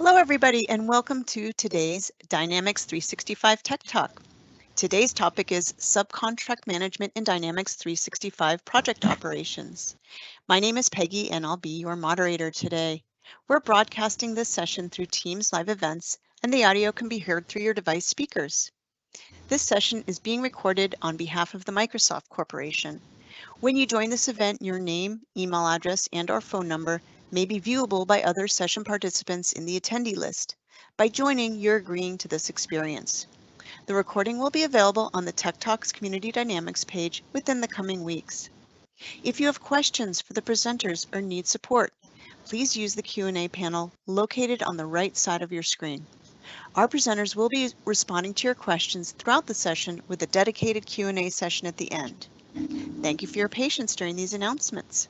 Hello, everybody, and welcome to today's Dynamics 365 Tech Talk. Today's topic is Subcontract Management in Dynamics 365 Project Operations. My name is Peggy, and I'll be your moderator today. We're broadcasting this session through Teams live events, and the audio can be heard through your device speakers. This session is being recorded on behalf of the Microsoft Corporation. When you join this event, your name, email address, and/or phone number may be viewable by other session participants in the attendee list. By joining, you're agreeing to this experience. The recording will be available on the TechTalks Community Dynamics page within the coming weeks. If you have questions for the presenters or need support, please use the Q&A panel located on the right side of your screen. Our presenters will be responding to your questions throughout the session with a dedicated Q&A session at the end. Thank you for your patience during these announcements.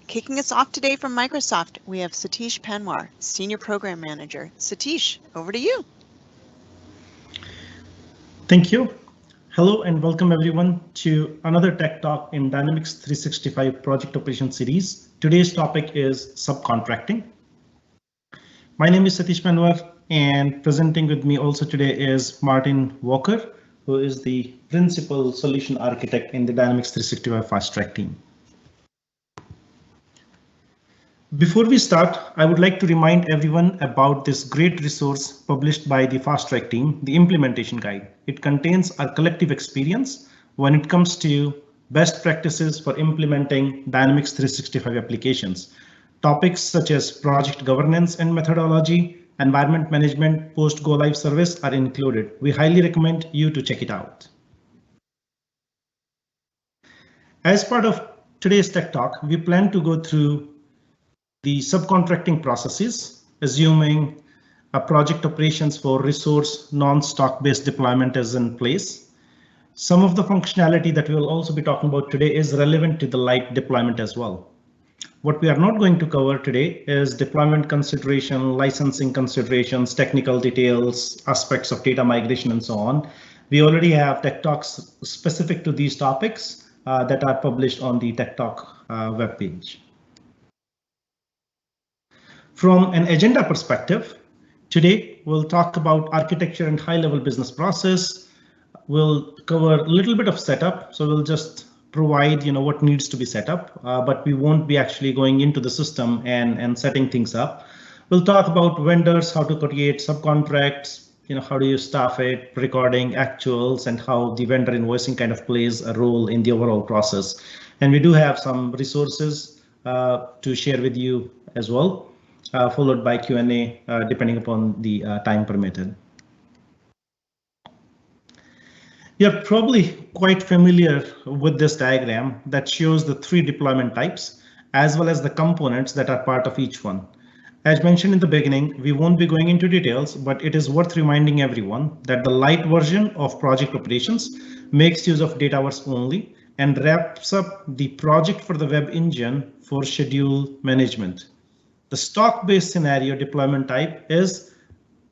Kicking us off today from Microsoft, we have Satish Panwar, Senior Program Manager. Satish, over to you. Thank you. Hello and welcome everyone to another Tech Talk in Dynamics 365 Project Operations Series. Today's topic is subcontracting. My name is Satish Panwar, and presenting with me also today is Martin Walker, who is the Principal Solution Architect in the Dynamics 365 Fast Track team. Before we start, I would like to remind everyone about this great resource published by the Fast Track team, the Implementation Guide. It contains our collective experience when it comes to best practices for implementing Dynamics 365 applications. Topics such as project governance and methodology, environment management, post-go live service are included. We highly recommend you to check it out. As part of today's Tech Talk, we plan to go through the subcontracting processes, assuming a project operations for resource non-stock based deployment is in place. Some of the functionality that we will also be talking about today is relevant to the light deployment as well. What we are not going to cover today is deployment consideration, licensing considerations, technical details, aspects of data migration, and so on. We already have Tech Talks specific to these topics that are published on the Tech Talk webpage. From an agenda perspective, today we'll talk about architecture and high-level business process. We'll cover a little bit of setup, so we'll just provide what needs to be set up, but we won't be actually going into the system and setting things up. We'll talk about vendors, how to create subcontracts, how do you staff it, recording actuals, and how the vendor invoicing kind of plays a role in the overall process. And we do have some resources to share with you as well, followed by Q&A depending upon the time permitted. You're probably quite familiar with this diagram that shows the three deployment types, as well as the components that are part of each one. As mentioned in the beginning, we won't be going into details, but it is worth reminding everyone that the light version of project operations makes use of data hours only and wraps up the project for the web engine for schedule management. The stock-based scenario deployment type is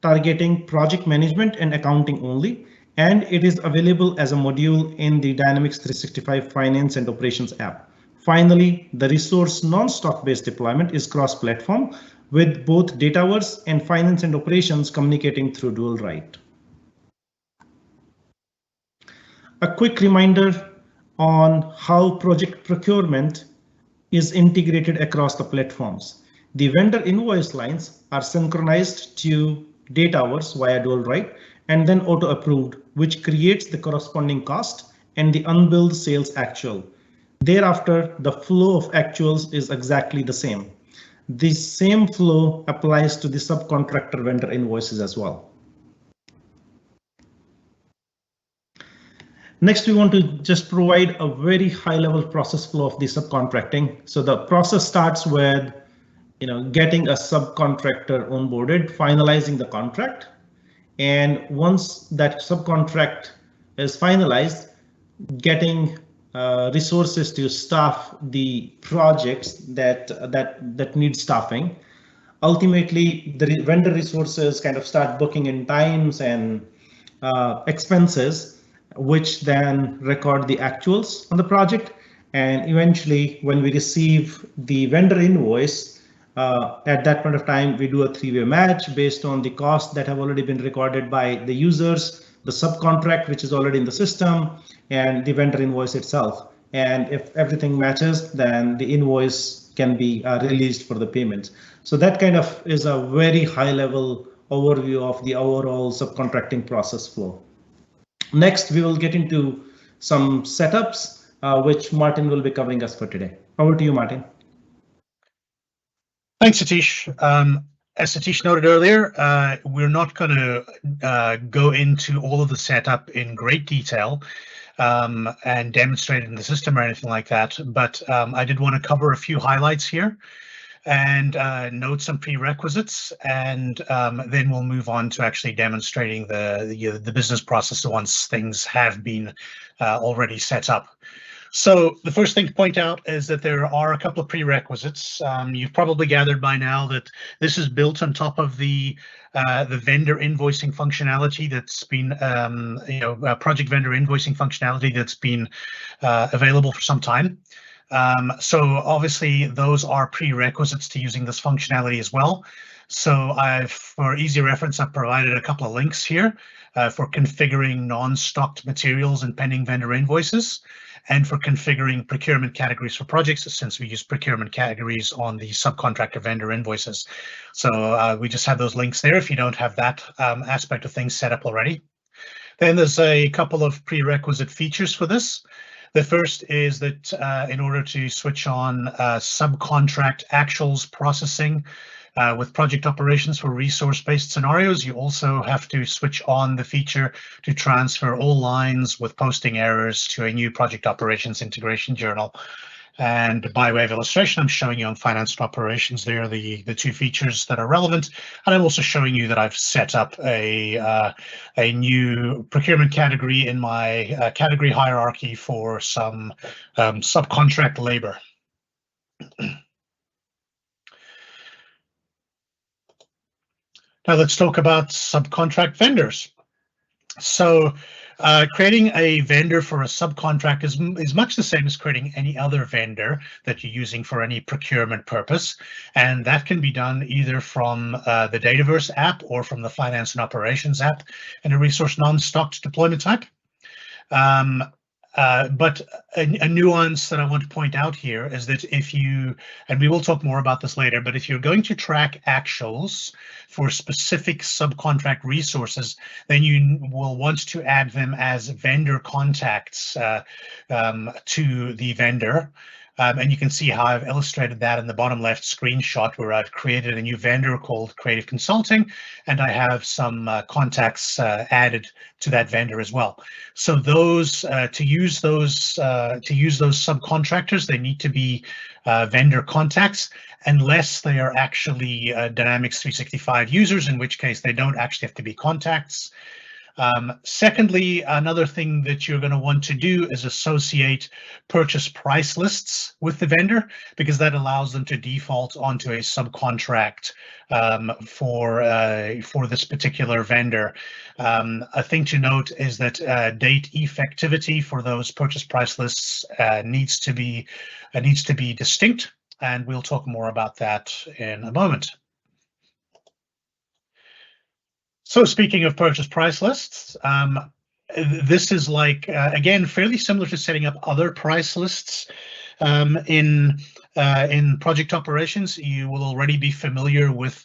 targeting project management and accounting only, and it is available as a module in the Dynamics 365 Finance and Operations app. Finally, the resource non-stock based deployment is cross-platform with both data hours and finance and operations communicating through dual write. A quick reminder on how project procurement is integrated across the platforms. The vendor invoice lines are synchronized to data hours via dual write and then auto approved, which creates the corresponding cost and the unbilled sales actual. Thereafter, the flow of actuals is exactly the same. The same flow applies to the subcontractor vendor invoices as well. Next, we want to just provide a very high level process flow of the subcontracting. So the process starts with getting a subcontractor onboarded, finalizing the contract. And once that subcontract is finalized, getting resources to staff the projects that need staffing. Ultimately, the vendor resources kind of start booking in times and expenses, which then record the actuals on the project. And eventually, when we receive the vendor invoice, At that point of time, we do a three-way match based on the costs that have already been recorded by the users, the subcontract which is already in the system, and the vendor invoice itself. And if everything matches, then the invoice can be released for the payments. So that kind of is a very high level overview of the overall subcontracting process flow. Next, we will get into some setups, which Martin will be covering us for today. Over to you, Martin. Thanks, Satish. As Satish noted earlier, we're not going to go into all of the setup in great detail and demonstrate it in the system or anything like that, but I did want to cover a few highlights here and note some prerequisites, and then we'll move on to actually demonstrating the business process once things have been already set up. So the first thing to point out is that there are a couple of prerequisites. You've probably gathered by now that this is built on top of the vendor invoicing functionality that's been, project vendor invoicing functionality that's been available for some time. So obviously those are prerequisites to using this functionality as well. So for easy reference, I've provided a couple of links here for configuring non-stocked materials and pending vendor invoices, and for configuring procurement categories for projects, since we use procurement categories on the subcontractor vendor invoices. So we just have those links there if you don't have that aspect of things set up already. Then there's a couple of prerequisite features for this. The first is that in order to switch on subcontract actuals processing with project operations for resource-based scenarios, you also have to switch on the feature to transfer all lines with posting errors to a new project operations integration journal. And by way of illustration, I'm showing you on finance and operations there the two features that are relevant. And I'm also showing you that I've set up a new procurement category in my category hierarchy for some subcontract labor. Now let's talk about subcontract vendors. So creating a vendor for a subcontract is much the same as creating any other vendor that you're using for any procurement purpose. And that can be done either from the Dataverse app or from the Finance and Operations app in a resource non-stocked deployment type. But a nuance that I want to point out here is that if you, and we will talk more about this later, but if you're going to track actuals for specific subcontract resources, then you will want to add them as vendor contacts to the vendor. And you can see how I've illustrated that in the bottom left screenshot, where I've created a new vendor called Creative Consulting, and I have some contacts added to that vendor as well. So those to use those subcontractors, they need to be vendor contacts, unless they are actually Dynamics 365 users, in which case they don't actually have to be contacts. Secondly, another thing that you're going to want to do is associate purchase price lists with the vendor, because that allows them to default onto a subcontract for this particular vendor. A thing to note is that date effectivity for those purchase price lists needs to be distinct, and we'll talk more about that in a moment. So speaking of purchase price lists, this is like, again, fairly similar to setting up other price lists in project operations. You will already be familiar with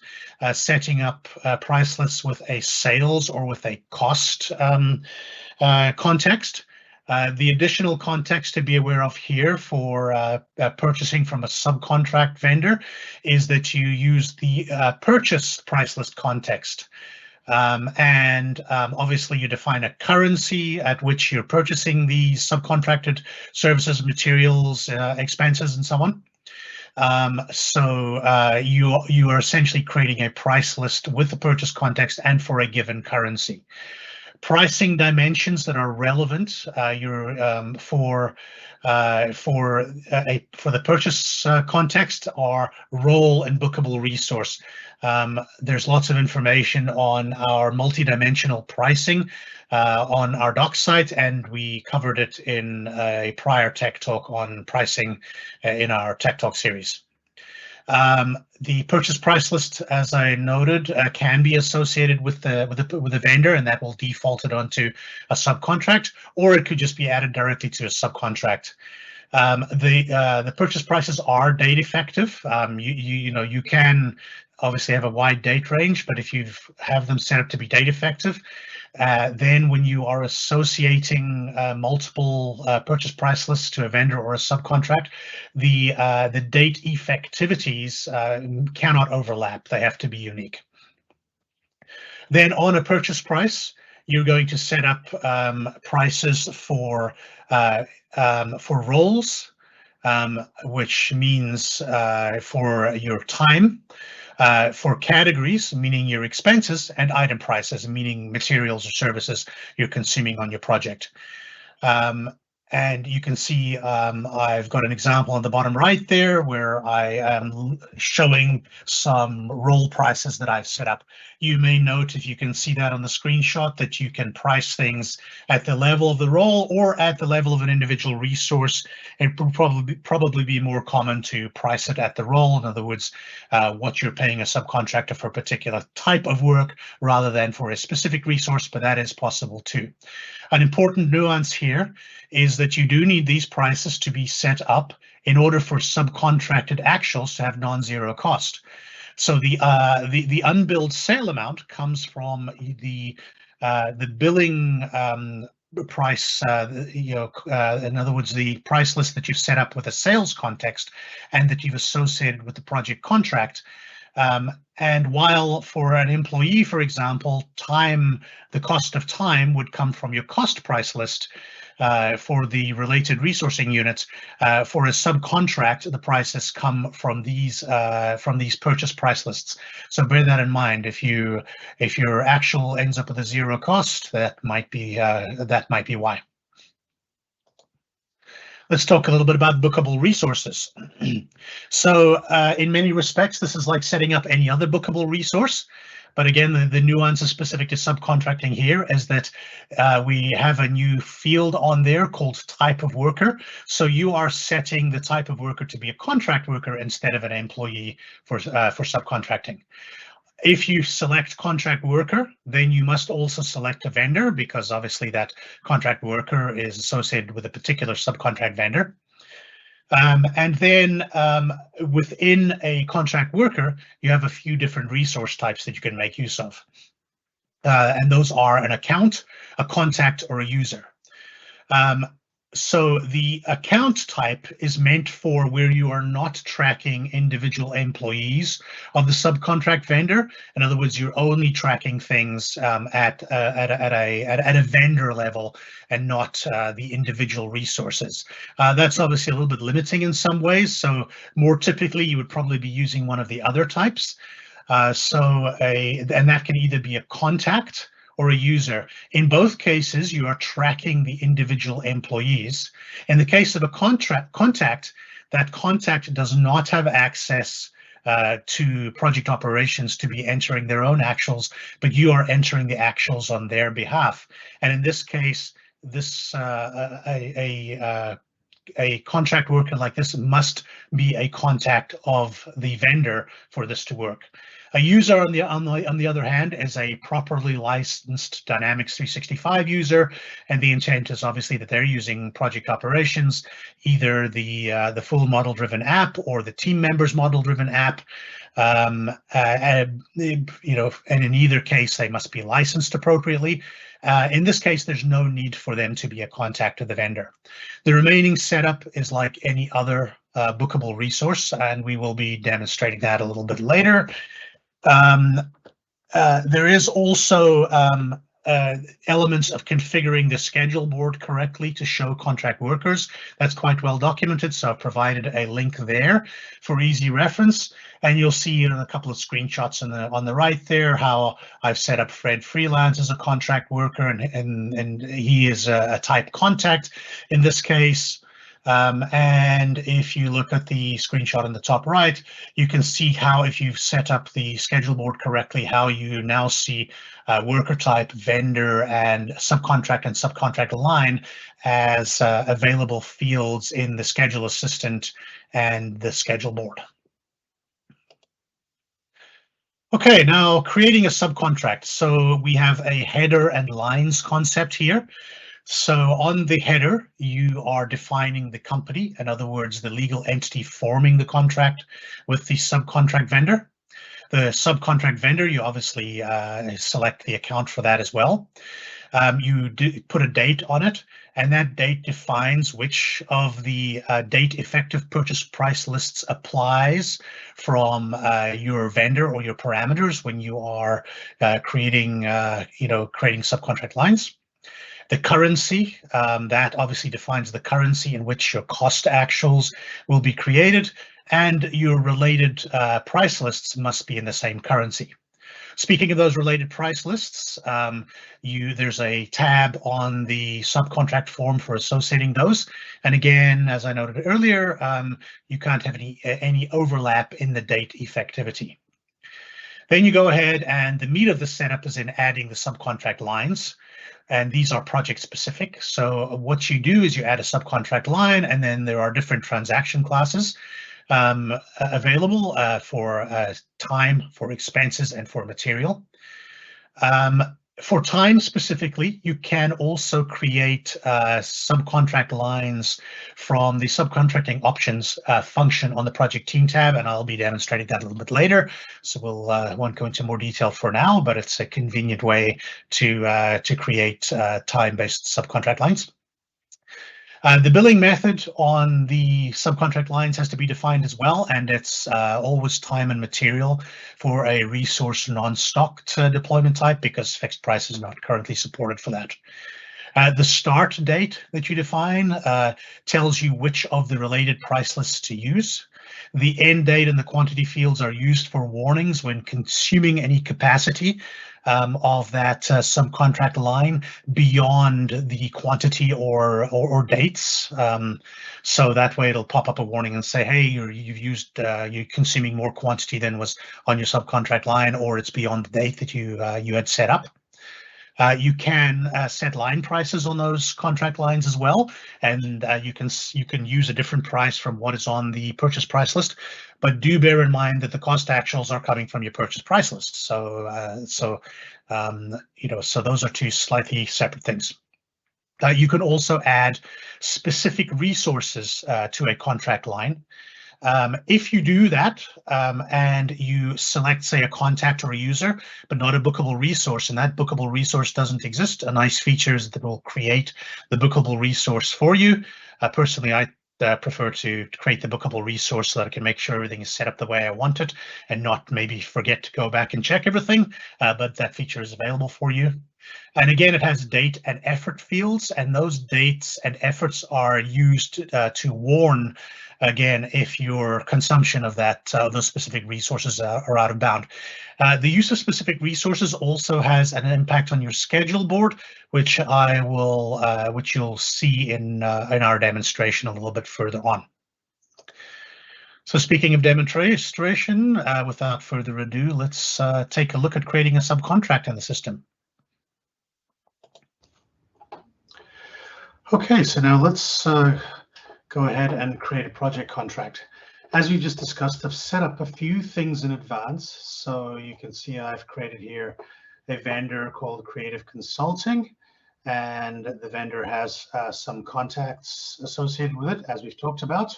setting up price lists with a sales or with a cost context. The additional context to be aware of here for purchasing from a subcontract vendor is that you use the purchase price list context. Obviously you define a currency at which you're purchasing the subcontracted services, materials, expenses, and so on. You are essentially creating a price list with the purchase context and for a given currency. Pricing dimensions that are relevant for the purchase context are role and bookable resource. There's lots of information on our multidimensional pricing on our doc site, and we covered it in a prior Tech Talk on pricing in our Tech Talk series. The purchase price list, as I noted, can be associated with the vendor, and that will default it onto a subcontract, or it could just be added directly to a subcontract. The purchase prices are date effective. You can obviously have a wide date range, but if you have them set up to be date effective, then when you are associating multiple purchase price lists to a vendor or a subcontract, the date effectivities cannot overlap. They have to be unique. Then on a purchase price, you're going to set up prices for roles, which means for your time, for categories, meaning your expenses, and item prices, meaning materials or services you're consuming on your project. And you can see I've got an example on the bottom right there where I am showing some role prices that I've set up. You may note, if you can see that on the screenshot, that you can price things at the level of the role or at the level of an individual resource. It would probably be more common to price it at the role. In other words, what you're paying a subcontractor for a particular type of work rather than for a specific resource, but that is possible too. An important nuance here is that you do need these prices to be set up in order for subcontracted actuals to have non-zero cost. So the unbilled sale amount comes from the billing price, in other words, the price list that you've set up with a sales context and that you've associated with the project contract. And while for an employee, for example, the cost of time would come from your cost price list for the related resourcing units, for a subcontract, the prices come from these purchase price lists. So bear that in mind. If your actual ends up with a zero cost, that might be why. Let's talk a little bit about bookable resources. So in many respects, this is like setting up any other bookable resource. But again, the nuances specific to subcontracting here is that we have a new field on there called type of worker. So you are setting the type of worker to be a contract worker instead of an employee for subcontracting. If you select contract worker, then you must also select a vendor, because obviously that contract worker is associated with a particular subcontract vendor. And then within a contract worker, you have a few different resource types that you can make use of. And those are an account, a contact, or a user. So the account type is meant for where you are not tracking individual employees of the subcontract vendor. In other words, you're only tracking things at a vendor level and not the individual resources. That's obviously a little bit limiting in some ways. So more typically, you would probably be using one of the other types. And that can either be a contact or a user. In both cases, you are tracking the individual employees. In the case of a contact, that contact does not have access to project operations to be entering their own actuals, but you are entering the actuals on their behalf. And in this case, a contract worker like this must be a contact of the vendor for this to work. A user, on the other hand, is a properly licensed Dynamics 365 user, and the intent is obviously that they're using project operations, either the full model-driven app or the team members model-driven app. And in either case, they must be licensed appropriately. In this case, there's no need for them to be a contact of the vendor. The remaining setup is like any other bookable resource, and we will be demonstrating that a little bit later. There is also elements of configuring the schedule board correctly to show contract workers. That's quite well documented, so I've provided a link there for easy reference. And you'll see in a couple of screenshots on the right there how I've set up Fred Freelance as a contract worker, and he is a type contact in this case. And if you look at the screenshot on the top right, you can see how, if you've set up the schedule board correctly, how you now see worker type, vendor, and subcontract line as available fields in the schedule assistant and the schedule board. Okay, now creating a subcontract. So we have a header and lines concept here. So on the header, you are defining the company, in other words, the legal entity forming the contract with the subcontract vendor. The subcontract vendor, you obviously select the account for that as well. You put a date on it, and that date defines which of the date effective purchase price lists applies from your vendor or your parameters when you are creating subcontract lines. The currency, that obviously defines the currency in which your cost actuals will be created, and your related price lists must be in the same currency. Speaking of those related price lists, there's a tab on the subcontract form for associating those. And again, as I noted earlier, you can't have any overlap in the date effectivity. Then you go ahead, and the meat of the setup is in adding the subcontract lines. And these are project specific. So what you do is you add a subcontract line, and then there are different transaction classes available for time, for expenses, and for material. For time specifically, you can also create subcontract lines from the subcontracting options function on the project team tab, and I'll be demonstrating that a little bit later. So we'll won't go into more detail for now, but it's a convenient way to create time-based subcontract lines. The billing method on the subcontract lines has to be defined as well, and it's always time and material for a resource non-stocked deployment type, because fixed price is not currently supported for that. The start date that you define tells you which of the related price lists to use. The end date and the quantity fields are used for warnings when consuming any capacity of that subcontract line beyond the quantity or dates. So that way it'll pop up a warning and say, hey, you're consuming more quantity than was on your subcontract line, or it's beyond the date that you had set up. You can set line prices on those contract lines as well, and you can use a different price from what is on the purchase price list, but do bear in mind that the cost actuals are coming from your purchase price list. So those are two slightly separate things. You can also add specific resources to a contract line. If you do that and you select, say, a contact or a user, but not a bookable resource, and that bookable resource doesn't exist, a nice feature is that it will create the bookable resource for you. Personally, I prefer to create the bookable resource so that I can make sure everything is set up the way I want it and not maybe forget to go back and check everything, but that feature is available for you. And again, it has date and effort fields, and those dates and efforts are used to warn, again, if your consumption of those specific resources are out of bound. The use of specific resources also has an impact on your schedule board, which which you'll see in our demonstration a little bit further on. So speaking of demonstration, without further ado, let's take a look at creating a subcontract in the system. Okay, so now let's go ahead and create a project contract. As we just discussed, I've set up a few things in advance. So you can see I've created here a vendor called Creative Consulting, and the vendor has some contacts associated with it, as we've talked about.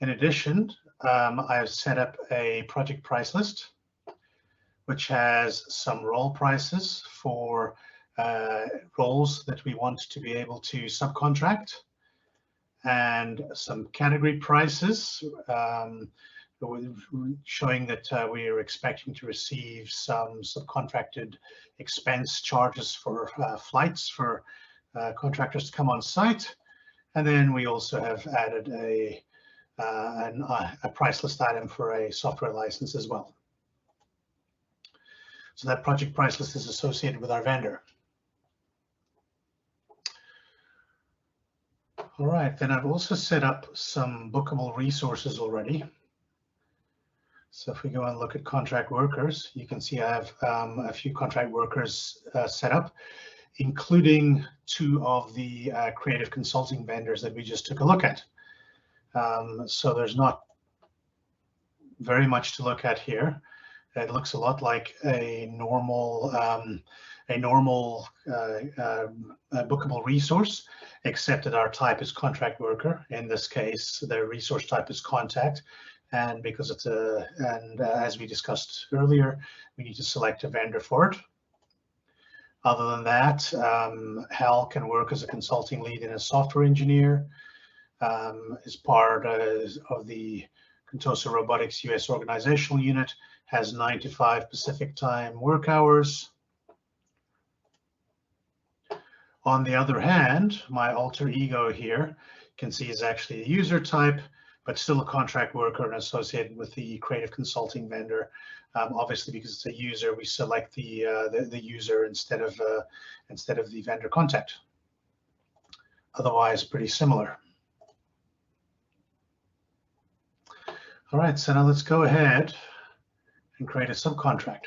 In addition, I've set up a project price list, which has some role prices for roles that we want to be able to subcontract, and some category prices showing that we are expecting to receive some subcontracted expense charges for flights for contractors to come on site. And then we also have added a price list item for a software license as well. So that project price list is associated with our vendor. All right, then I've also set up some bookable resources already. So if we go and look at contract workers, you can see I have a few contract workers set up, including two of the creative consulting vendors that we just took a look at. So there's not very much to look at here. It looks a lot like a normal bookable resource, except that our type is contract worker. In this case, the resource type is contact, and because it's as we discussed earlier, we need to select a vendor for it. Other than that, Hal can work as a consulting lead and a software engineer, as part of the Contosa Robotics US organizational unit, has 9 to 5 Pacific time work hours. On the other hand, my alter ego here, you can see is actually a user type, but still a contract worker and associated with the creative consulting vendor. Obviously, because it's a user, we select the user instead of the vendor contact. Otherwise, pretty similar. All right, so now let's go ahead and create a subcontract.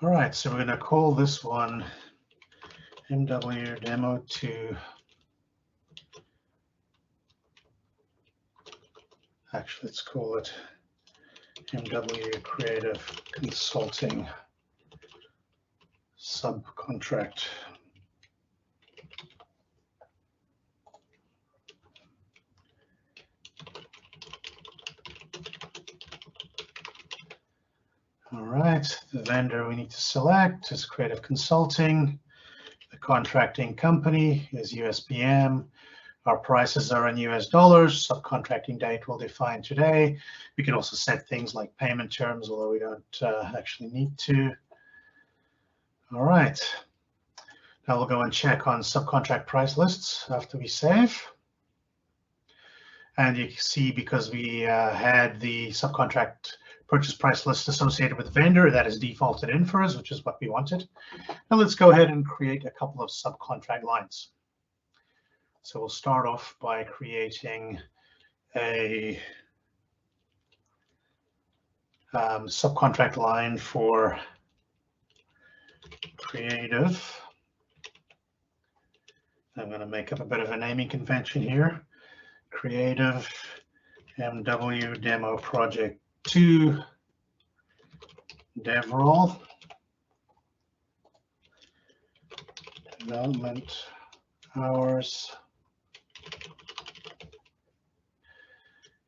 All right, so we're going to call this one MW Demo 2. Actually, let's call it MW Creative Consulting Subcontract. All right, the vendor we need to select is Creative Consulting. The contracting company is USPM. Our prices are in US dollars. Subcontracting date we'll define today. We can also set things like payment terms, although we don't actually need to. All right. Now we'll go and check on subcontract price lists after we save. And you can see, because we had the subcontract purchase price list associated with the vendor, that is defaulted in for us, which is what we wanted. Now let's go ahead and create a couple of subcontract lines. So we'll start off by creating a subcontract line for creative. I'm going to make up a bit of a naming convention here. Creative MW Demo Project 2 dev role. Development hours.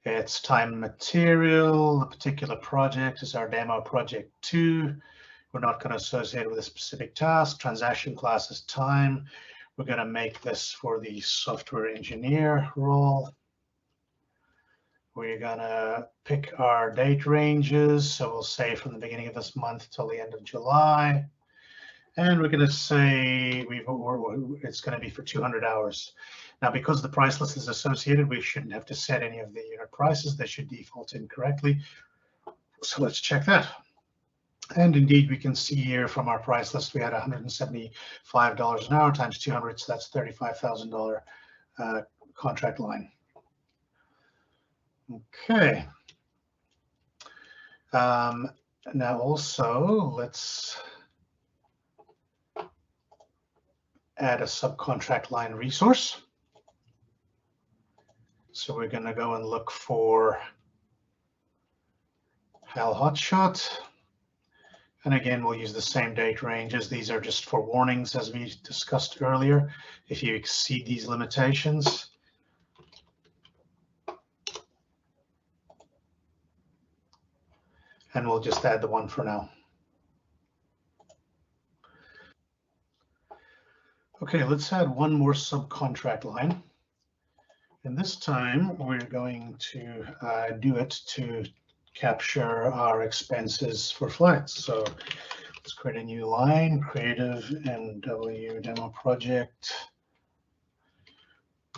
It's time and material. The particular project is our demo project 2. We're not going to associate it with a specific task. Transaction class is time. We're going to make this for the software engineer role. We're going to pick our date ranges. So we'll say from the beginning of this month till the end of July. And we're going to say it's going to be for 200 hours. Now, because the price list is associated, we shouldn't have to set any of the unit prices. They should default in correctly. So let's check that. And indeed, we can see here from our price list, we had $175 an hour times 200, so that's $35,000 contract line. Okay. Now also, let's add a subcontract line resource. So we're going to go and look for Hal Hotshot. And again, we'll use the same date ranges. These are just for warnings, as we discussed earlier. If you exceed these limitations, and we'll just add the one for now. Okay, let's add one more subcontract line. And this time we're going to do it to capture our expenses for flights. So let's create a new line, creative MW demo project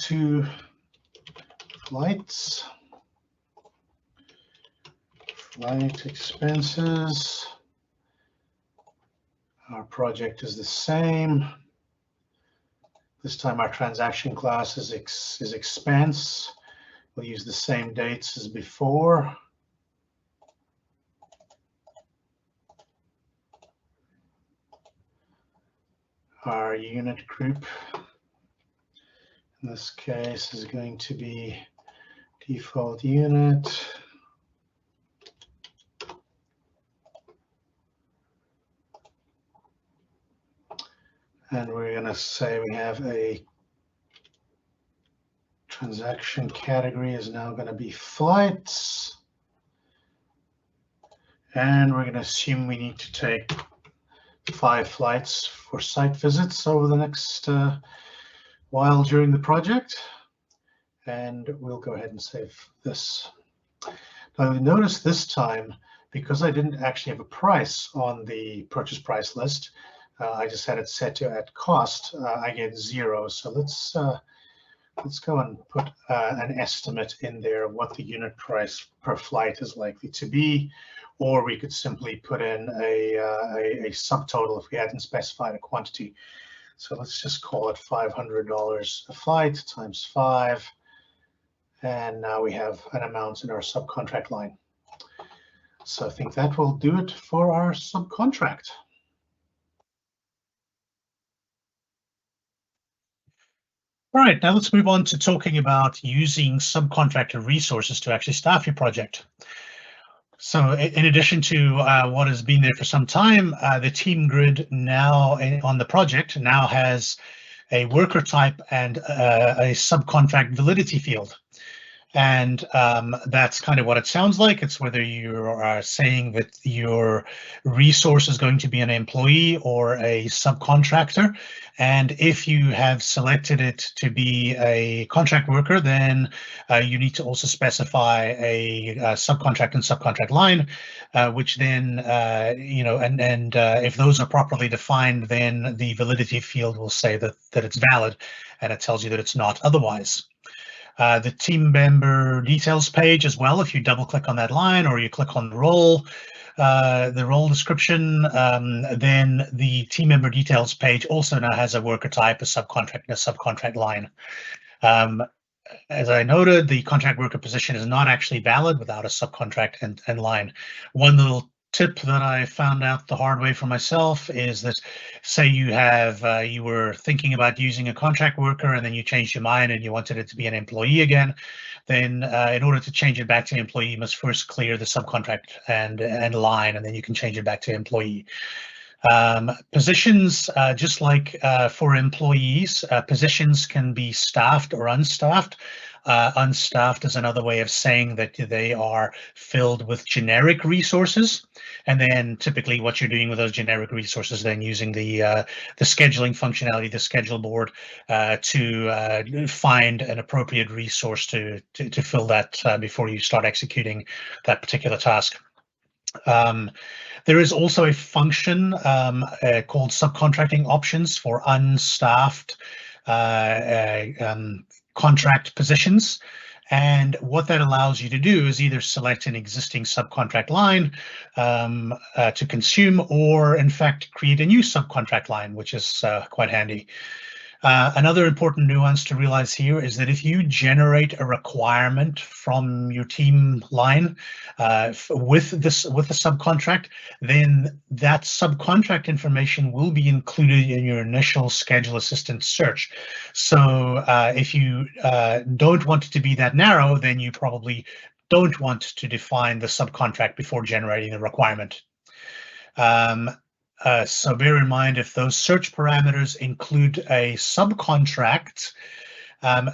2 flights, flight expenses. Our project is the same. This time our transaction class is expense. We'll use the same dates as before. Our unit group in this case is going to be default unit. And we're going to say we have a transaction category is now going to be flights. And we're going to assume we need to take 5 flights for site visits over the next while during the project. And we'll go ahead and save this. Now you notice this time, because I didn't actually have a price on the purchase price list, I just had it set to at cost, I get 0. So let's go and put an estimate in there of what the unit price per flight is likely to be, or we could simply put in a subtotal if we hadn't specified a quantity. So let's just call it $500 a flight times 5. And now we have an amount in our subcontract line. So I think that will do it for our subcontract. All right, now let's move on to talking about using subcontractor resources to actually staff your project. So in addition to what has been there for some time, the team grid now on the project now has a worker type and a subcontract validity field. And that's kind of what it sounds like. It's whether you are saying that your resource is going to be an employee or a subcontractor. And if you have selected it to be a contract worker, then you need to also specify a subcontract and subcontract line, which then, if those are properly defined, then the validity field will say that it's valid, and it tells you that it's not otherwise. The team member details page as well, if you double click on that line or you click on the role description, then the team member details page also now has a worker type, a subcontract, and a subcontract line. As I noted, the contract worker position is not actually valid without a subcontract and line. One little tip that I found out the hard way for myself is that, say you were thinking about using a contract worker and then you changed your mind and you wanted it to be an employee again, then in order to change it back to employee, you must first clear the subcontract and line, and then you can change it back to employee. Positions, just like for employees, positions can be staffed or unstaffed. Unstaffed is another way of saying that they are filled with generic resources, and then typically what you're doing with those generic resources, then using the scheduling functionality, the schedule board, to find an appropriate resource to fill that before you start executing that particular task. There is also a function called subcontracting options for unstaffed contract positions. And what that allows you to do is either select an existing subcontract line to consume, or in fact create a new subcontract line, which is quite handy. Another important nuance to realize here is that if you generate a requirement from your team line with the subcontract, then that subcontract information will be included in your initial schedule assistant search. So if you don't want it to be that narrow, then you probably don't want to define the subcontract before generating the requirement. So bear in mind, if those search parameters include a subcontract,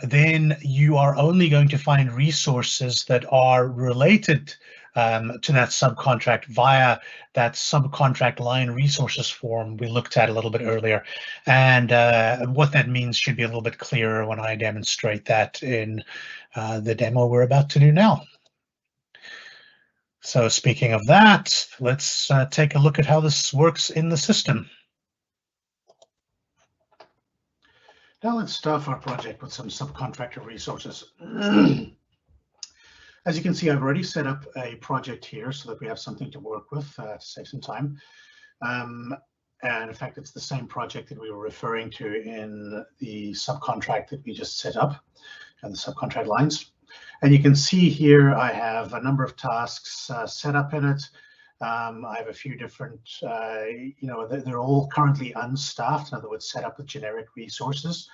then you are only going to find resources that are related to that subcontract via that subcontract line resources form we looked at a little bit earlier. And what that means should be a little bit clearer when I demonstrate that in the demo we're about to do now. So speaking of that, let's take a look at how this works in the system. Now let's staff our project with some subcontractor resources. As you can see, I've already set up a project here so that we have something to work with to save some time. And in fact, it's the same project that we were referring to in the subcontract that we just set up and the subcontract lines. And you can see here I have a number of tasks set up in it. I have a few different, they're all currently unstaffed, in other words, set up with generic resources.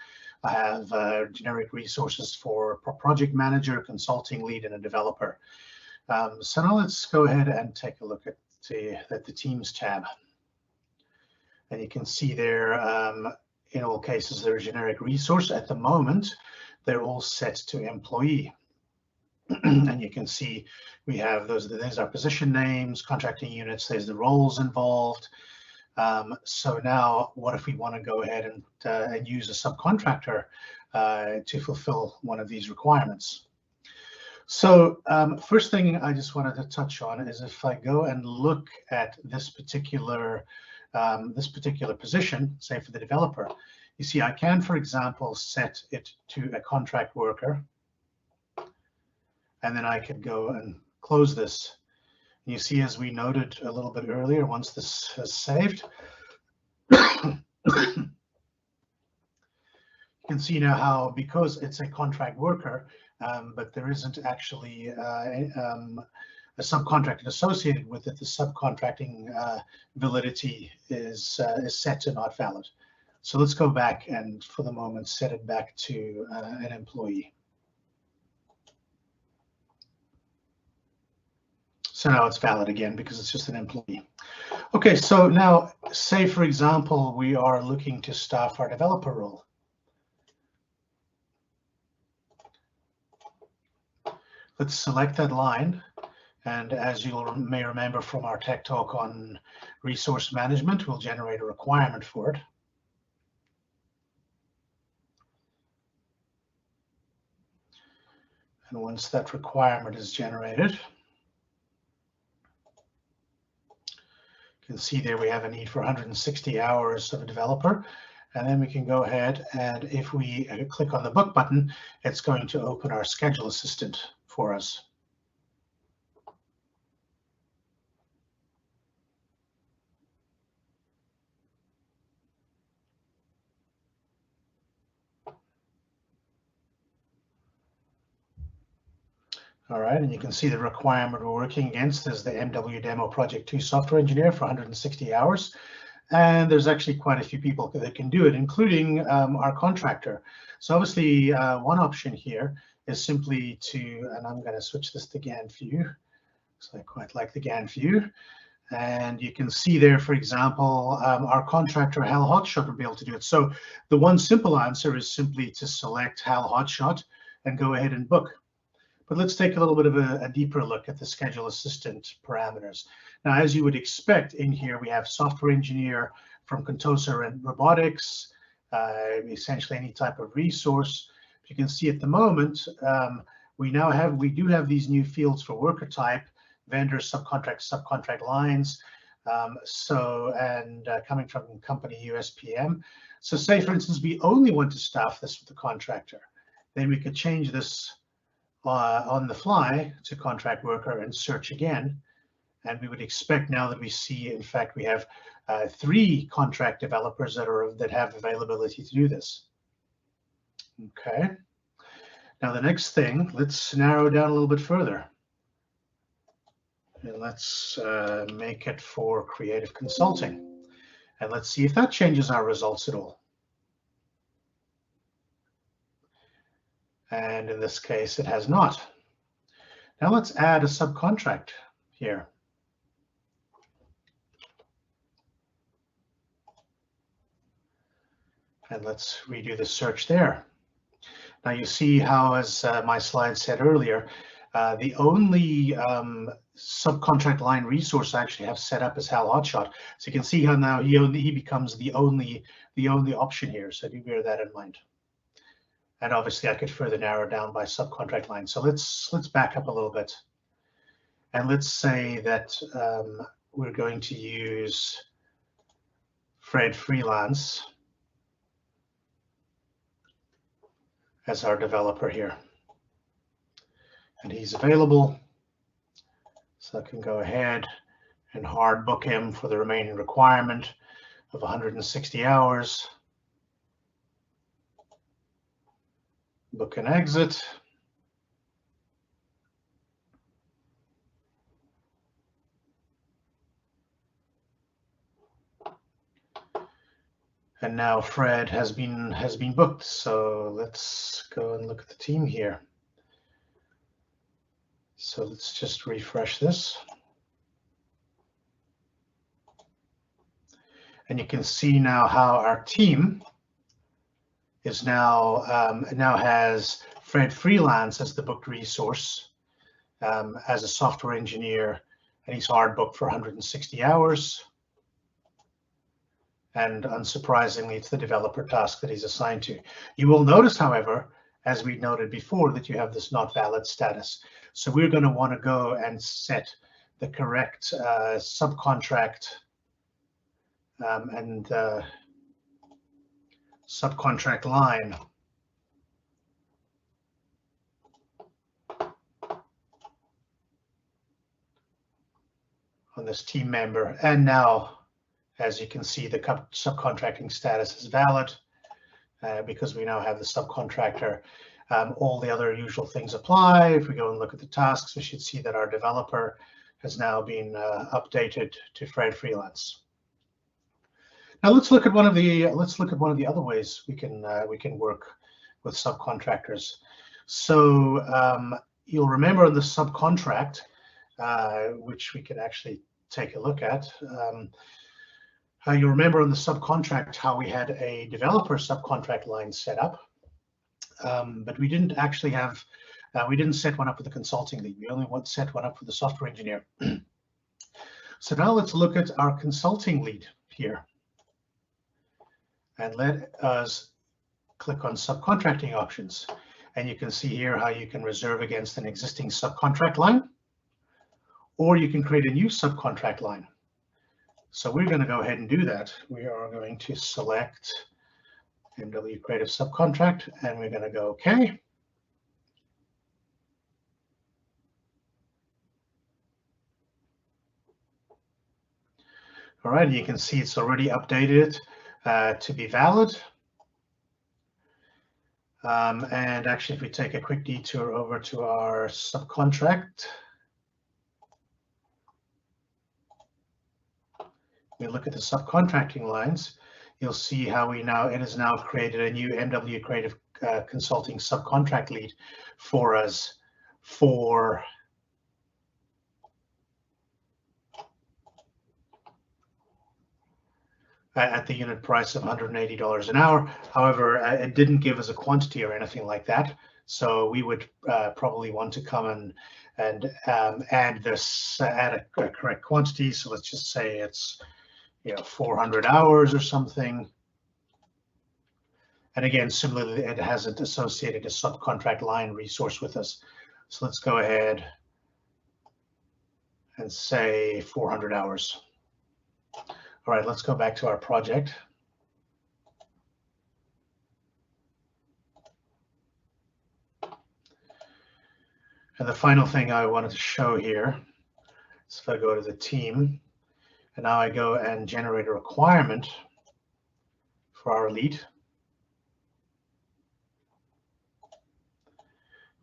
I have generic resources for project manager, consulting lead, and a developer. So now let's go ahead and take a look at the Teams tab. And you can see there, in all cases, they're a generic resource. At the moment, they're all set to employee. And you can see we have there's our position names, contracting units, there's the roles involved. So now what if we want to go ahead and use a subcontractor to fulfill one of these requirements? So first thing I just wanted to touch on is if I go and look at this particular position, say for the developer, you see I can, for example, set it to a contract worker. And then I could go and close this. You see, as we noted a little bit earlier, once this is saved, you can see now how, because it's a contract worker, but there isn't actually a subcontractor associated with it, the subcontracting validity is set to not valid. So let's go back and, for the moment, set it back to an employee. So now it's valid again because it's just an employee. Okay, so now say, for example, we are looking to staff our developer role. Let's select that line. And as you may remember from our tech talk on resource management, we'll generate a requirement for it. And once that requirement is generated, you can see there we have a need for 160 hours of a developer. And then we can go ahead and if we click on the book button, it's going to open our schedule assistant for us. All right, and you can see the requirement we're working against is the MW Demo Project 2 software engineer for 160 hours. And there's actually quite a few people that can do it, including our contractor. So obviously, one option here is simply to, and I'm going to switch this to Gantt view. So I quite like the Gantt view. And you can see there, for example, our contractor, Hal Hotshot, will be able to do it. So the one simple answer is simply to select Hal Hotshot and go ahead and book. But let's take a little bit of a deeper look at the schedule assistant parameters. Now, as you would expect in here, we have software engineer from Contosa and robotics, essentially any type of resource. You can see at the moment, we do have these new fields for worker type, vendor, subcontract lines. Coming from company USPM. So say, for instance, we only want to staff this with the contractor. Then we could change this on the fly to contract worker and search again. And we would expect now that we see, in fact, we have 3 contract developers that have availability to do this. Okay. Now the next thing, let's narrow down a little bit further. And let's make it for creative consulting. And let's see if that changes our results at all. And in this case, it has not. Now let's add a subcontract here. And let's redo the search there. Now you see how, as my slide said earlier, the only subcontract line resource I actually have set up is Hal Hotshot. So you can see how now he becomes the only option here. So do bear that in mind. And obviously I could further narrow down by subcontract line. So let's back up a little bit. And let's say that we're going to use Fred Freelance as our developer here. And he's available. So I can go ahead and hard book him for the remaining requirement of 160 hours. Book and exit. And now Fred has been booked. So let's go and look at the team here. So let's just refresh this. And you can see now how our team is now has Fred Freelance as the booked resource, as a software engineer, and he's hard booked for 160 hours. And unsurprisingly, it's the developer task that he's assigned to. You will notice, however, as we noted before, that you have this not valid status. So we're going to want to go and set the correct subcontract and subcontract line on this team member. And now, as you can see, the subcontracting status is valid because we now have the subcontractor. All the other usual things apply. If we go and look at the tasks, we should see that our developer has now been updated to Fred Freelance. Now let's look at one of the other ways we can work with subcontractors. So you'll remember in the subcontract, which we could actually take a look at. You remember in the subcontract how we had a developer subcontract line set up, but we didn't actually have, we didn't set one up for the consulting lead. We only set one up for the software engineer. So now let's look at our consulting lead here. And let us click on subcontracting options. And you can see here how you can reserve against an existing subcontract line, or you can create a new subcontract line. So we're going to go ahead and do that. We are going to select MW Creative Subcontract, and we're going to go OK. All right, you can see it's already updated to be valid. And actually, if we take a quick detour over to our subcontract, we look at the subcontracting lines, you'll see how it has now created a new MW Creative Consulting subcontract lead for us for at the unit price of $180 an hour. However, it didn't give us a quantity or anything like that. So we would probably want to come and add a correct quantity. So let's just say it's 400 hours or something. And again, similarly, it hasn't associated a subcontract line resource with us. So let's go ahead and say 400 hours. All right, let's go back to our project. And the final thing I wanted to show here is if I go to the team, and now I go and generate a requirement for our lead,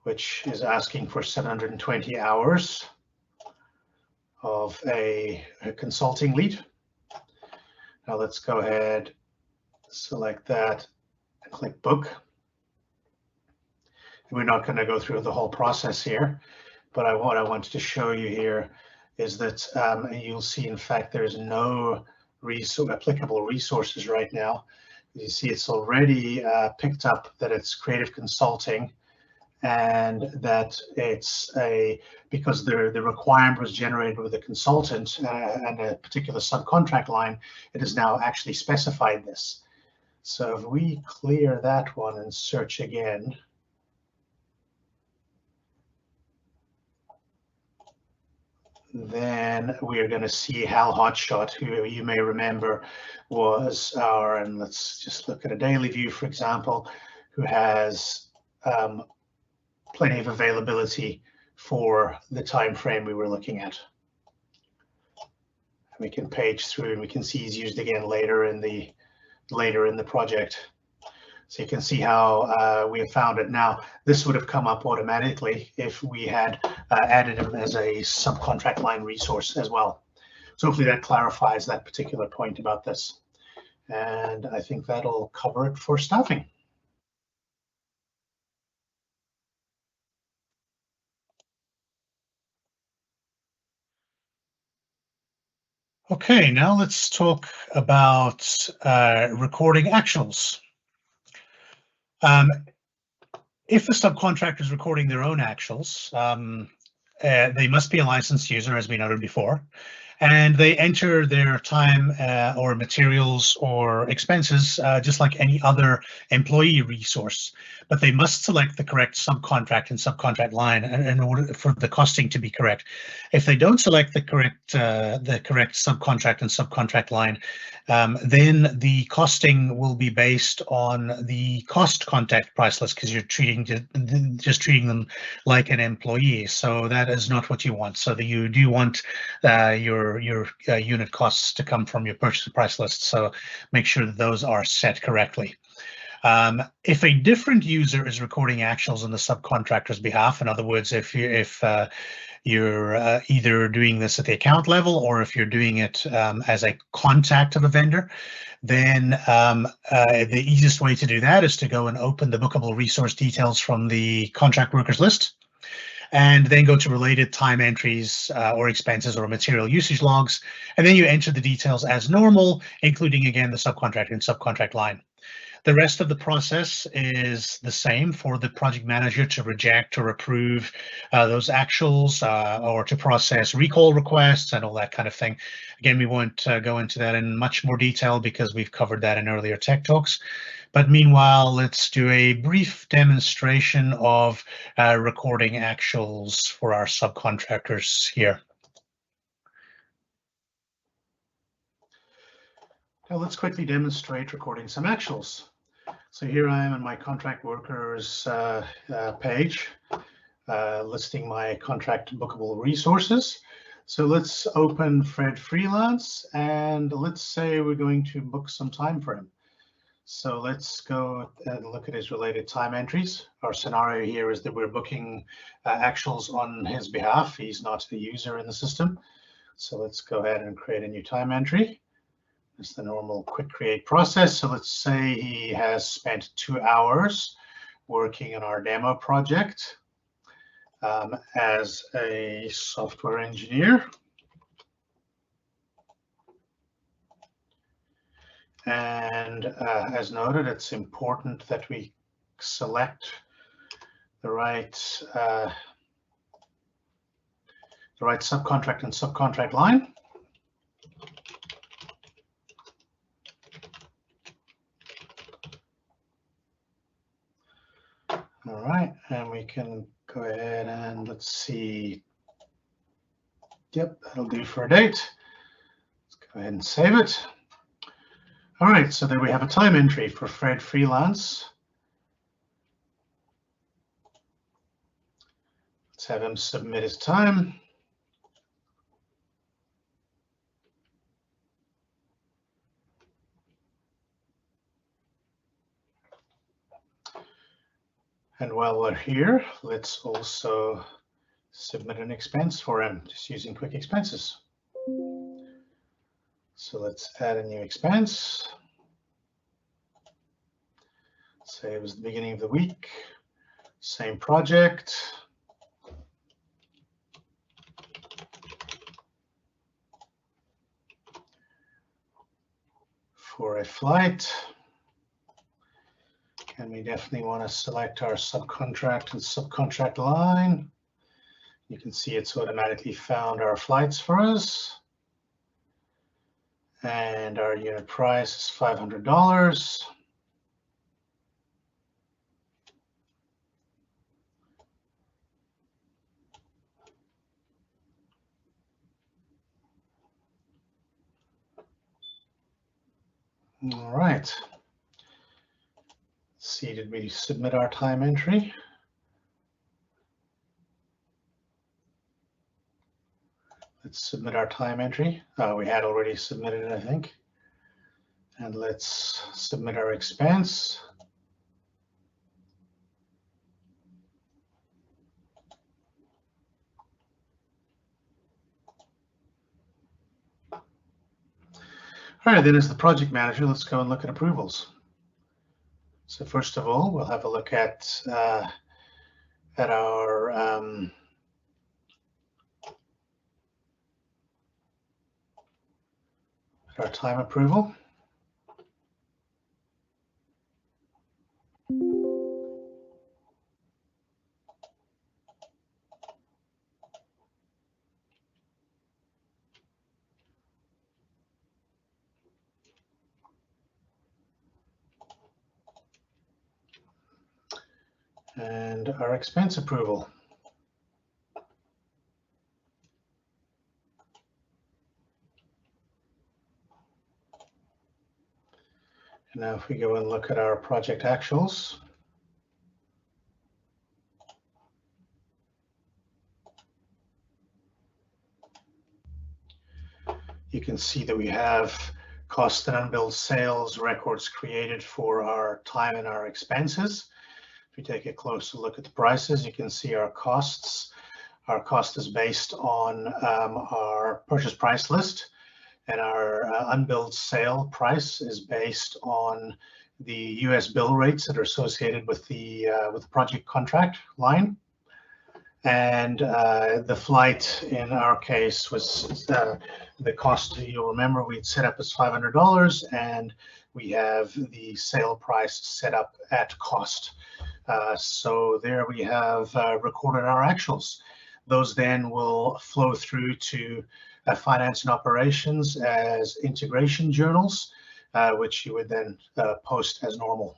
which is asking for 720 hours of a consulting lead. Now let's go ahead, select that, and click book. And we're not going to go through the whole process here, but what I wanted to show you here is that you'll see, in fact, there's no applicable resources right now. You see it's already picked up that it's creative consulting, and that it's because the requirement was generated with a consultant and a particular subcontract line, it has now actually specified this. So if we clear that one and search again, then we are going to see Hal Hotshot, who you may remember was our, and let's just look at a daily view, for example, who has plenty of availability for the time frame we were looking at. And we can page through and we can see he's used again later in the project. So you can see how we have found it. Now, this would have come up automatically if we had added him as a subcontract line resource as well. So hopefully that clarifies that particular point about this. And I think that'll cover it for staffing. Okay, now let's talk about recording actuals. If a subcontractor is recording their own actuals, they must be a licensed user, as we noted before, and they enter their time or materials or expenses just like any other employee resource, but they must select the correct subcontract and subcontract line in order for the costing to be correct. If they don't select the correct subcontract and subcontract line, then the costing will be based on the cost contact price list, because you're just treating them like an employee. So that is not what you want. So you do want your unit costs to come from your purchase price list. So make sure that those are set correctly. If a different user is recording actuals on the subcontractor's behalf, in other words, if you're either doing this at the account level or if you're doing it as a contact of a vendor, then the easiest way to do that is to go and open the bookable resource details from the contract workers list, and then go to related time entries or expenses or material usage logs, and then you enter the details as normal, including again the subcontract and subcontract line. The rest of the process is the same for the project manager to reject or approve those actuals or to process recall requests and all that kind of thing. Again, we won't go into that in much more detail because we've covered that in earlier Tech Talks. But meanwhile, let's do a brief demonstration of recording actuals for our subcontractors here. Now let's quickly demonstrate recording some actuals. So here I am on my contract workers page, listing my contract bookable resources. So let's open Fred Freelance, and let's say we're going to book some time for him. So let's go and look at his related time entries. Our scenario here is that we're booking actuals on his behalf. He's not the user in the system. So let's go ahead and create a new time entry. It's the normal quick create process. So let's say he has spent 2 hours working on our demo project as a software engineer. And as noted, it's important that we select the right subcontract and subcontract line. All right, and we can go ahead and let's see. Yep, that'll do for a date. Let's go ahead and save it. All right, so there we have a time entry for Fred Freelance. Let's have him submit his time. And while we're here, let's also submit an expense for him, just using quick expenses. So let's add a new expense. Say it was the beginning of the week, same project. For a flight. And we definitely want to select our subcontract and subcontract line. You can see it's automatically found our flights for us. And our unit price is $500. All right. Let's see, did we submit our time entry? Let's submit our time entry. We had already submitted it, I think. And let's submit our expense. All right, then as the project manager, let's go and look at approvals. So first of all, we'll have a look at our time approval. And our expense approval. And now if we go and look at our project actuals, you can see that we have cost and unbilled sales records created for our time and our expenses. If we take a closer look at the prices, you can see our costs. Our cost is based on our purchase price list, and our unbilled sale price is based on the US bill rates that are associated with the project contract line. And the flight in our case was the cost. You'll remember we'd set up as $500, and we have the sale price set up at cost. So there we have recorded our actuals. Those then will flow through to finance and operations as integration journals, which you would then post as normal.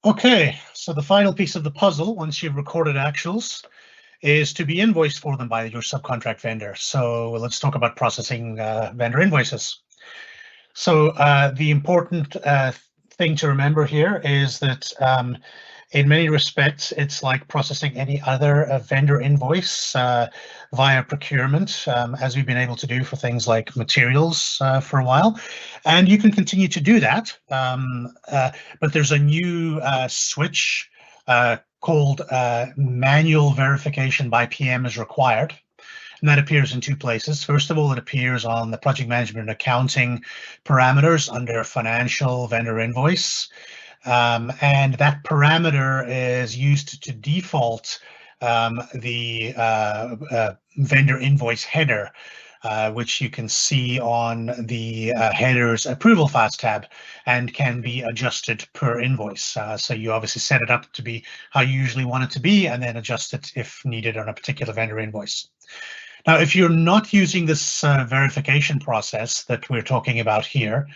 Okay, so the final piece of the puzzle, once you've recorded actuals, is to be invoiced for them by your subcontract vendor. So let's talk about processing vendor invoices. So the important thing to remember here is that in many respects, it's like processing any other vendor invoice via procurement, as we've been able to do for things like materials for a while. And you can continue to do that, but there's a new switch called manual verification by PM is required. And that appears in two places. First of all, it appears on the project management and accounting parameters under financial vendor invoice. And that parameter is used to default the vendor invoice header, which you can see on the headers approval fast tab, and can be adjusted per invoice. So you obviously set it up to be how you usually want it to be, and then adjust it if needed on a particular vendor invoice. Now, if you're not using this verification process that we're talking about here,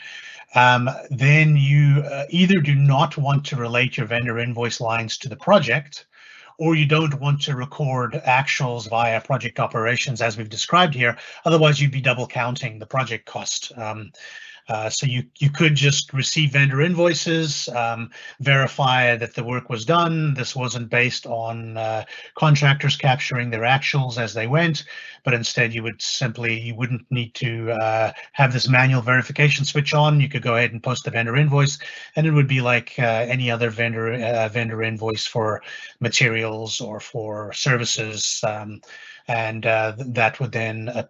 then you either do not want to relate your vendor invoice lines to the project, or you don't want to record actuals via project operations as we've described here. Otherwise, you'd be double counting the project cost. So you could just receive vendor invoices, verify that the work was done. This wasn't based on contractors capturing their actuals as they went, but instead you wouldn't need to have this manual verification switch on. You could go ahead and post the vendor invoice, and it would be like any other vendor invoice for materials or for services, and that would then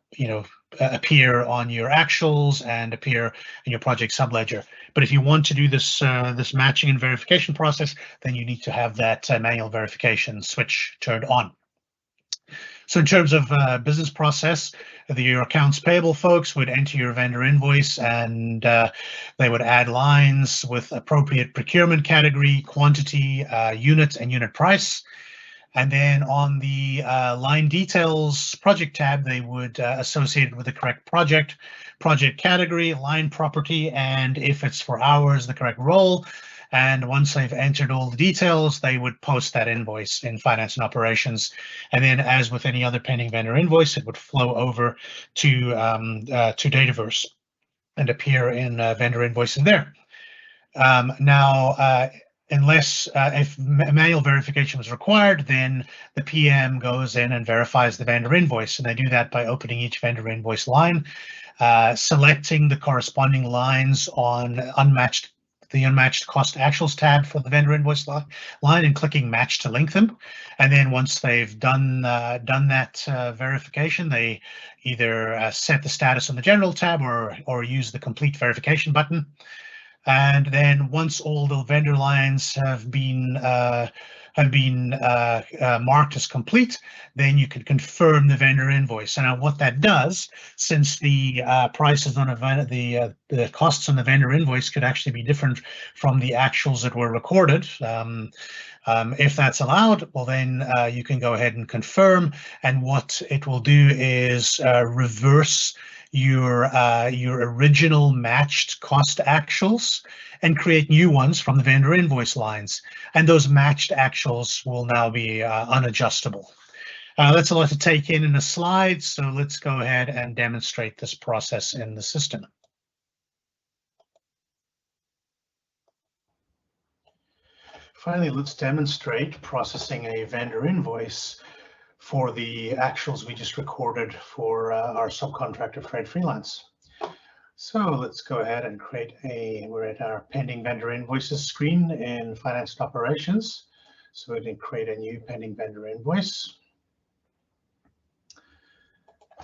appear on your actuals and appear in your project subledger. But if you want to do this this matching and verification process, then you need to have that manual verification switch turned on. So in terms of business process, your accounts payable folks would enter your vendor invoice, and they would add lines with appropriate procurement category, quantity, unit, and unit price. And then on the line details project tab, they would associate it with the correct project category, line property, and if it's for hours, the correct role. And once they've entered all the details, they would post that invoice in finance and operations. And then, as with any other pending vendor invoice, it would flow over to Dataverse and appear in vendor invoices there. Now, unless if manual verification was required, then the PM goes in and verifies the vendor invoice, and they do that by opening each vendor invoice line, selecting the corresponding lines on unmatched the unmatched cost actuals tab for the vendor invoice line and clicking match to link them. And then once they've done that verification, they either set the status on the general tab or use the complete verification button. And then once all the vendor lines have been marked as complete, then you can confirm the vendor invoice. And now what that does, since the prices on the costs on the vendor invoice could actually be different from the actuals that were recorded, if that's allowed, well then you can go ahead and confirm. And what it will do is reverse your original matched cost actuals and create new ones from the vendor invoice lines. And those matched actuals will now be unadjustable. That's a lot to take in a slide, so let's go ahead and demonstrate this process in the system. Finally, let's demonstrate processing a vendor invoice for the actuals we just recorded for our subcontractor Fred Freelance. So let's go ahead and we're at our pending vendor invoices screen in Finance and Operations. So we can create a new pending vendor invoice.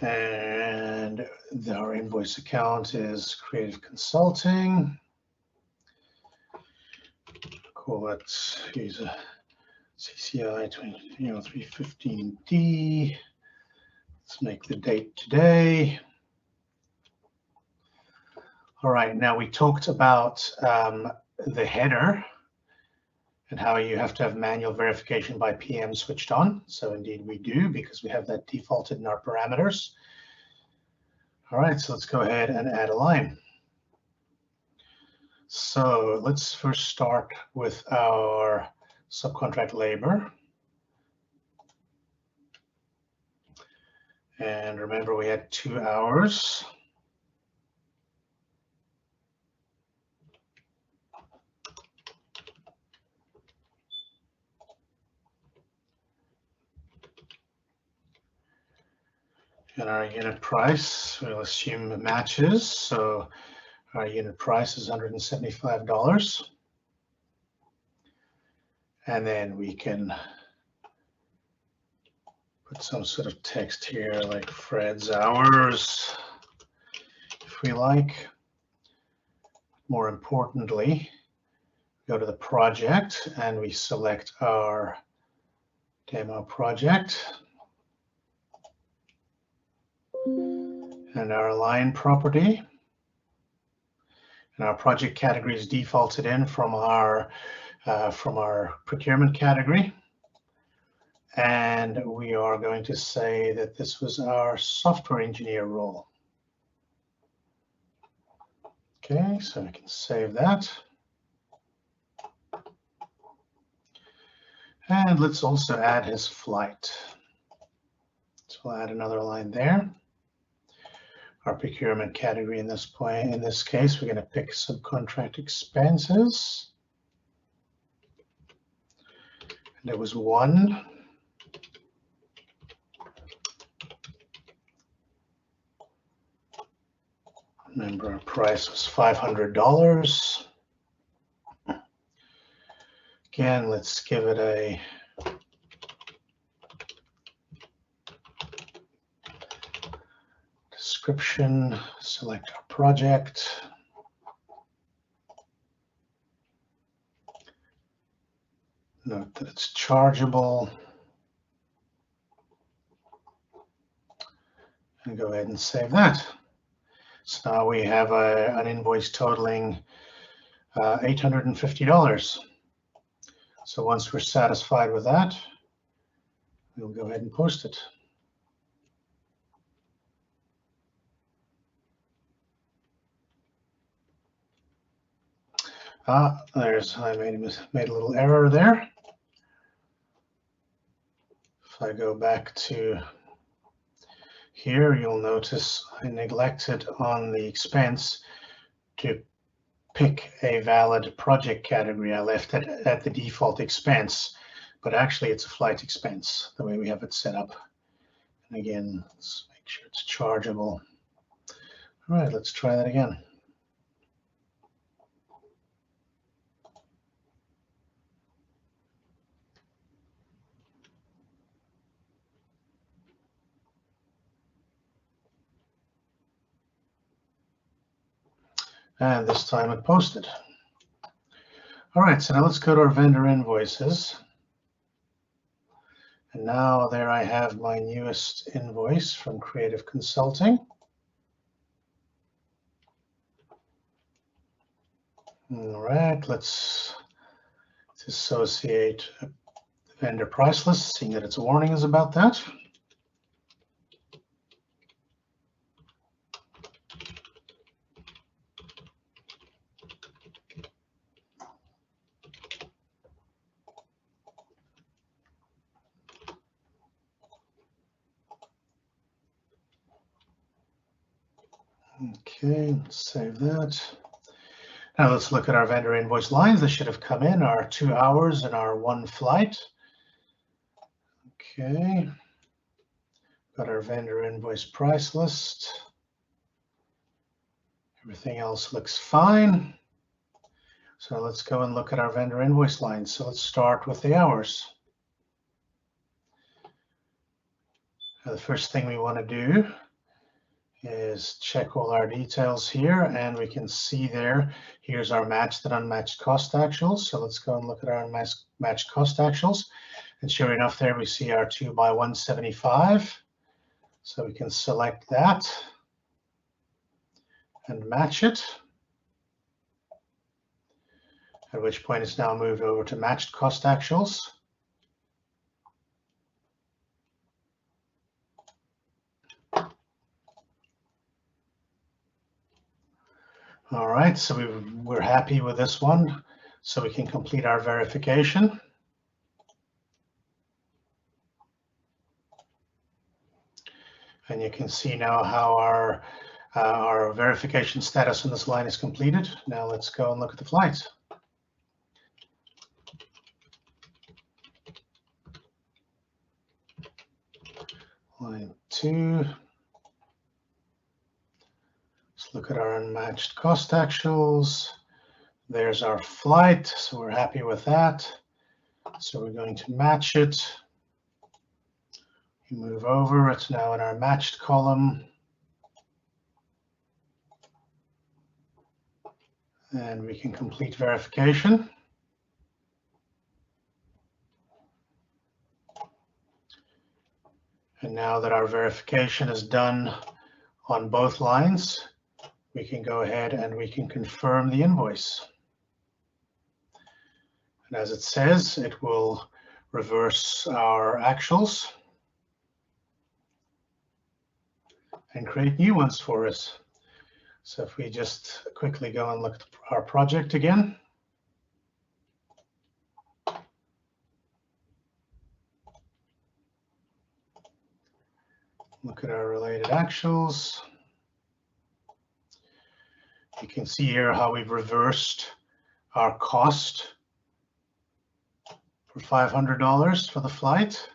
And our invoice account is Creative Consulting. Cool, let's use a CCI 315D. Let's make the date today. All right, now we talked about the header and how you have to have manual verification by PM switched on. So indeed we do, because we have that defaulted in our parameters. All right, so let's go ahead and add a line. So let's first start with our subcontract labor. And remember, we had 2 hours. And our unit price, we'll assume it matches. So our unit price is $175. And then we can put some sort of text here like Fred's hours, if we like. More importantly, go to the project and we select our demo project. And our line property. And our project category is defaulted in from our procurement category. And we are going to say that this was our software engineer role. Okay, so we can save that. And let's also add his flight. So we'll add another line there. Our procurement category in this case, we're going to pick subcontract expenses. And there was 1. Remember, our price was $500. Again, let's give it a description, select our project. Note that it's chargeable. And go ahead and save that. So now we have an invoice totaling $850. So once we're satisfied with that, we'll go ahead and post it. I made a little error there. If I go back to here, you'll notice I neglected on the expense to pick a valid project category. I left it at the default expense, but actually it's a flight expense, the way we have it set up. And again, let's make sure it's chargeable. All right, let's try that again. And this time it posted. All right, so now let's go to our vendor invoices. And now there I have my newest invoice from Creative Consulting. All right, let's dissociate the vendor price list, seeing that its warning is about that. Okay, let's save that. Now let's look at our vendor invoice lines. They should have come in, our 2 hours and our 1 flight. Okay, got our vendor invoice price list. Everything else looks fine. So let's go and look at our vendor invoice lines. So let's start with the hours. Now, the first thing we want to do is check all our details here, and we can see there, here's our matched and unmatched cost actuals. So let's go and look at our unmatched cost actuals. And sure enough, there we see our 2 by 175. So we can select that and match it. At which point it's now moved over to matched cost actuals. All right, so we're happy with this one, so we can complete our verification. And you can see now how our verification status on this line is completed. Now let's go and look at the flights. Line 2. Let's look at our unmatched cost actuals. There's our flight, so we're happy with that. So we're going to match it. You move over, it's now in our matched column. And we can complete verification. And now that our verification is done on both lines, we can go ahead and we can confirm the invoice. And as it says, it will reverse our actuals and create new ones for us. So if we just quickly go and look at our project again. Look at our related actuals. You can see here how we've reversed our cost for $500 for the flight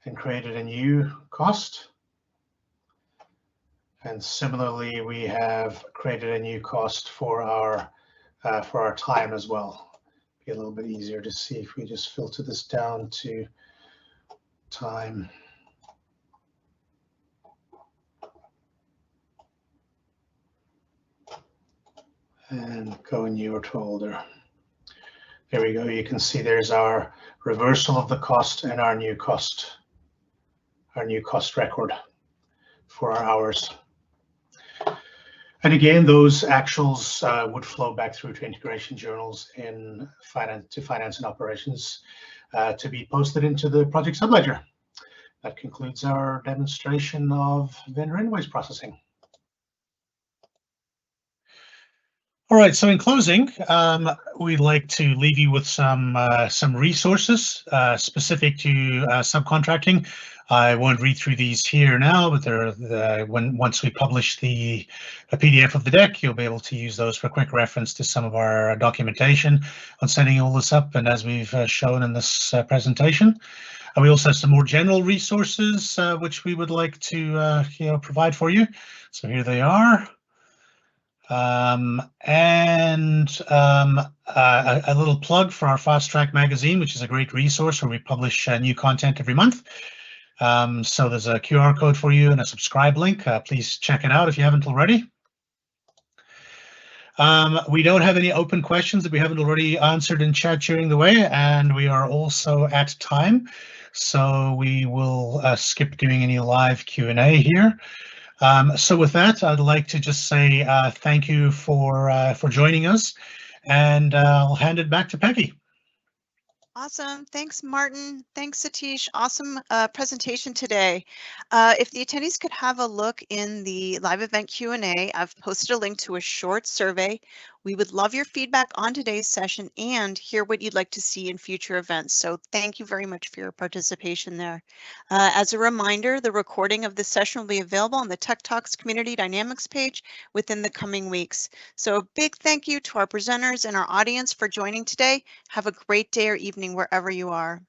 and created a new cost. And similarly, we have created a new cost for our time as well. Be a little bit easier to see if we just filter this down to time. And go in your folder. There we go. You can see there's our reversal of the cost and our new cost record for our hours. And again, those actuals would flow back through to integration journals in finance and operations to be posted into the project subledger. That concludes our demonstration of vendor invoice processing. All right, so in closing, we'd like to leave you with some resources specific to subcontracting. I won't read through these here now, but once we publish a PDF of the deck, you'll be able to use those for quick reference to some of our documentation on setting all this up, and as we've shown in this presentation. We also have some more general resources which we would like to provide for you. So here they are. A little plug for our Fast Track magazine, which is a great resource where we publish new content every month. So there's a QR code for you and a subscribe link. Please check it out if you haven't already. We don't have any open questions that we haven't already answered in chat during the way, and we are also at time. So we will skip doing any live Q&A here. So with that, I'd like to just say thank you for joining us, and I'll hand it back to Peggy. Awesome. Thanks, Martin. Thanks, Satish. Awesome presentation today. If the attendees could have a look in the live event Q&A, I've posted a link to a short survey. We would love your feedback on today's session and hear what you'd like to see in future events. So thank you very much for your participation there. As a reminder, the recording of this session will be available on the Tech Talks Community Dynamics page within the coming weeks. So a big thank you to our presenters and our audience for joining today. Have a great day or evening wherever you are.